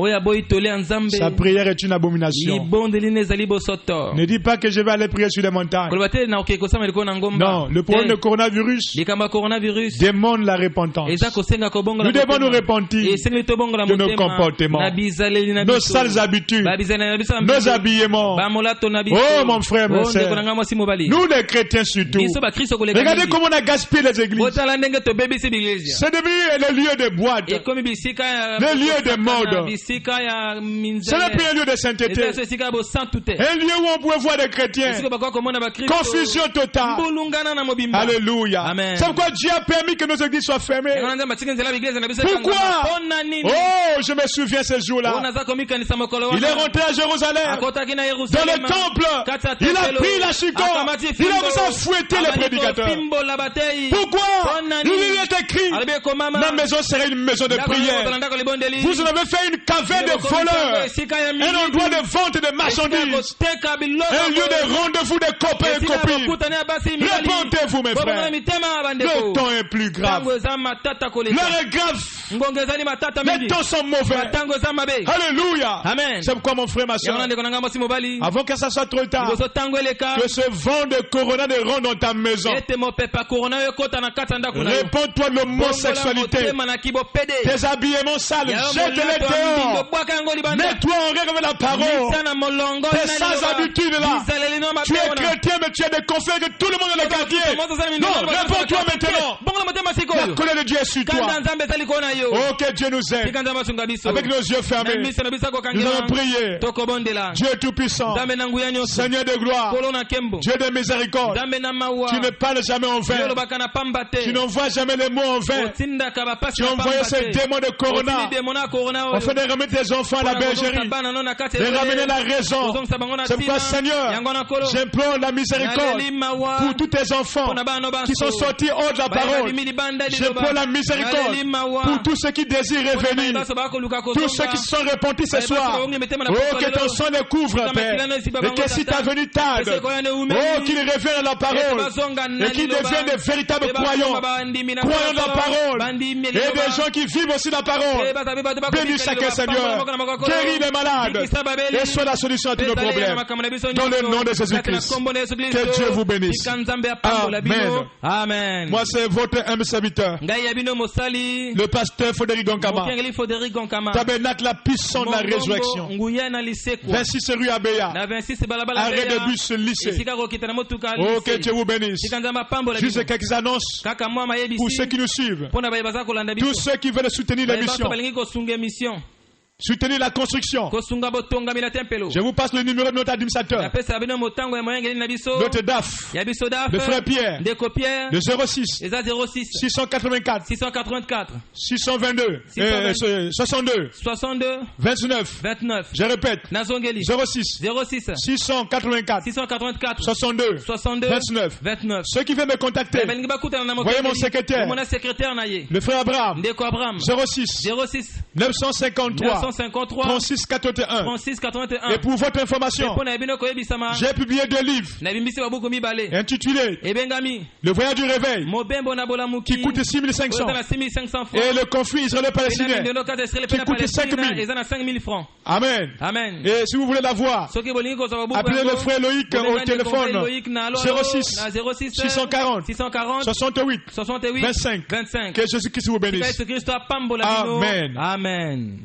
sa prière est une abomination. Ne dis pas que je vais aller prier sur les montagnes. Non, le problème de coronavirus demande la repentance. Nous devons nous repentir de nos comportements, nos sales habitudes, nos habillements. Oh mon frère, mon soeur, nous les chrétiens surtout, regardez comment on a gaspillé les églises. C'est devenu le lieu de boîte, le lieu de mode. Ce n'est plus un lieu de sainteté, un lieu où on pouvait voir des chrétiens. Confusion totale. Alléluia. C'est pourquoi Dieu a permis que nos églises soient fermées. Pourquoi? Oh, je me souviens ce jour-là. Il est rentré à Jérusalem, dans le temple, il a pris la chicorne, il a fouetté les prédicateurs. Pourquoi? Il est écrit, ma maison serait une maison de prière. Vous en avez fait une caverne de voleurs, un endroit de vente de marchandises, un lieu de rendez-vous de copains et copines. Répondez-vous, mes frères, le temps est plus grave, l'heure est grave, les temps sont mauvais. Alléluia. Amen. C'est pourquoi mon frère, ma soeur, avant que ça soit trop tard, que ce vent de corona ne rentre dans ta maison. Réponds-toi de l'homosexualité, tes habillements sales, jette-les dehors. Mets-toi en règle avec la parole. Tes sales habitudes là. Tu es chrétien, mais tu as des conseils que tout le monde dans le quartier. Non, réponds-toi maintenant. La colère de Dieu est sur toi. Oh, que Dieu nous aide. Avec nos yeux fermés, nous allons prier. Dieu tout-puissant, Seigneur de gloire, Dieu de miséricorde, tu ne parles jamais en vain, tu n'envoies jamais les mots en vain. Tu as envoyé ces démons de corona afin de remettre tes enfants à la bergerie, de ramener la raison. C'est pourquoi, Seigneur, j'implore la miséricorde pour tous tes enfants qui sont sortis hors de la parole. J'implore la miséricorde pour tous ceux qui désirent revenir, tous ceux qui se sont repentis ce soir. Oh, que ton sang les couvre, Père, et que si ta venue tarde, oh, qu'ils reviennent à la parole et qu'ils deviennent des véritables croyants, croyants de la parole, et des gens qui vivent aussi la parole. Bénis chacun, Seigneur, guéris les malades et sois la solution à tous nos problèmes. Dans le nom de Jésus-Christ, que Dieu vous bénisse. Amen. Moi, c'est votre humble serviteur, le pasteur Frédéric Gonkama, tabernacle la puissance de la résurrection, 26 rue Abeya, arrêt de bus lycée. Oh, que Dieu vous bénisse. Juste quelques annonces pour ceux qui nous suivent, tous ceux qui veulent soutenir l'émission. Soutenir la construction. Je vous passe le numéro de notre administrateur. Notre DAF. Le frère Pierre. Le 06. 684. 622. 62. 29. Je répète. 06. 684. 62. 29. Ceux qui veulent me contacter. Voyez mon secrétaire. Le frère Abraham. 06. 953. 36 81. Et pour votre information, j'ai publié 2 livres intitulés Le voyage du réveil, qui coûte 6500, et le conflit israélo-palestinien, qui coûte 5000 francs. Amen. Et si vous voulez la voir, appelez le frère Loïc au téléphone 06 640 68 25. Que Jésus-Christ vous bénisse. Amen.